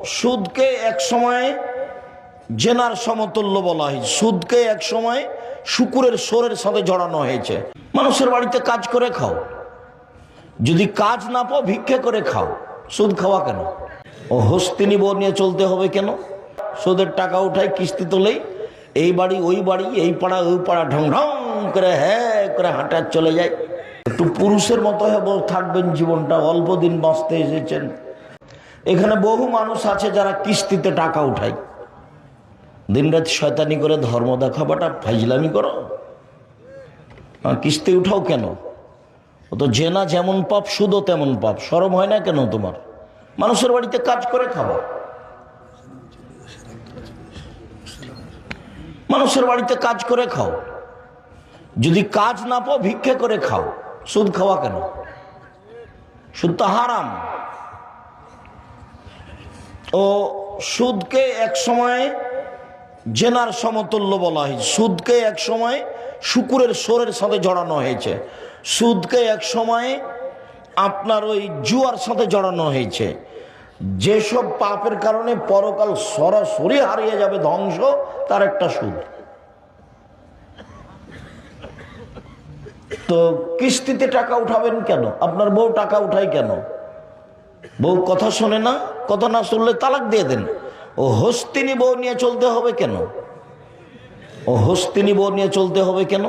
সুদকে এক সময় জেনার সমতুল্য বলা হয়। সুদকে এক সময় শুকুরের সোরের সাথে জড়ানো হয়েছে। মানুষের বাড়িতে কাজ করে খাও, যদি কাজ না পাও ভিক্ষে করে খাও। সুদ খাওয়া কেন? ও হস্তিনী বউ নিয়ে চলতে হবে কেন? সুদের টাকা উঠায় কিস্তি তোলেই এই বাড়ি ওই বাড়ি, এই পাড়া ওই পাড়া, ঢং ঢং করে হ্যাঁ করে হাঁটা চলে যায়। একটু পুরুষের মতো থাকবেন, জীবনটা অল্প দিন বাঁচতে এসেছেন। এখানে বহু মানুষ আছে যারা কিস্তিতে টাকা উঠায়, দিনরাত শয়তানি করে ধর্ম দেখাবাটা ফাইজলামি করো। কিস্তি উঠাও কেন? ও তো জেনা যেমন পাপ, সুদও তেমন পাপ। শরম হয় না কেন তোমার? মানুষের বাড়িতে কাজ করে খাওয়া, মানুষের বাড়িতে কাজ করে খাও, যদি কাজ না পাও ভিক্ষে করে খাও। সুদ খাওয়া কেন? সুদ তো হারাম। ও সুদকে এক সময় জেনার সমতুল্য বলা হয়। সুদকে এক সময় শুকুরের সোরের সাথে জড়ানো হয়েছে। সুদকে এক সময় আপনার ওই জুয়ার সাথে জড়ানো হয়েছে। যেসব পাপের কারণে পরকাল সরাসরি হারিয়ে যাবে, ধ্বংস, তার একটা সুদ। তো কিস্তিতে টাকা উঠাবেন কেন? আপনার বউ টাকা উঠায় কেন? বউ কথা শোনে না, কথা না শুনলে তালাক দিয়ে দেন। ও হস্তিনী বউ নিয়ে চলতে হবে কেন? ও হস্তিনী বউ নিয়ে চলতে হবে কেন?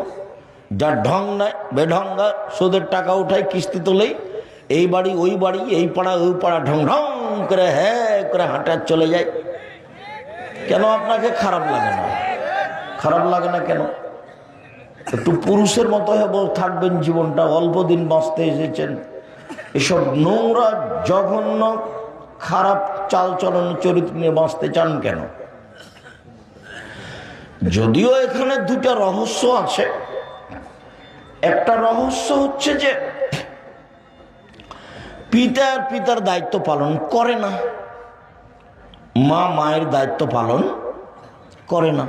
যার ঢং নাই, বেঢঙ্গা, সুদের টাকা উঠায় কিস্তি তোলেই এই বাড়ি ওই বাড়ি, এই পাড়া ওই পাড়া, ঢং ঢং করে হ্যাঁ করে হাঁটা চলে যায়। কেন আপনাকে খারাপ লাগে না? খারাপ লাগে না কেন? একটু পুরুষের মতো থাকবেন, জীবনটা অল্প দিন বাঁচতে এসেছেন। এসব নোংরা জঘন্য খারাপ চালচলন চরিত্র নিয়ে বাঁচতে চান কেন? যদিও এখানে দুটা রহস্য আছে। একটা রহস্য হচ্ছে যে পিতার দায়িত্ব পালন করে না, মা মায়ের দায়িত্ব পালন করে না।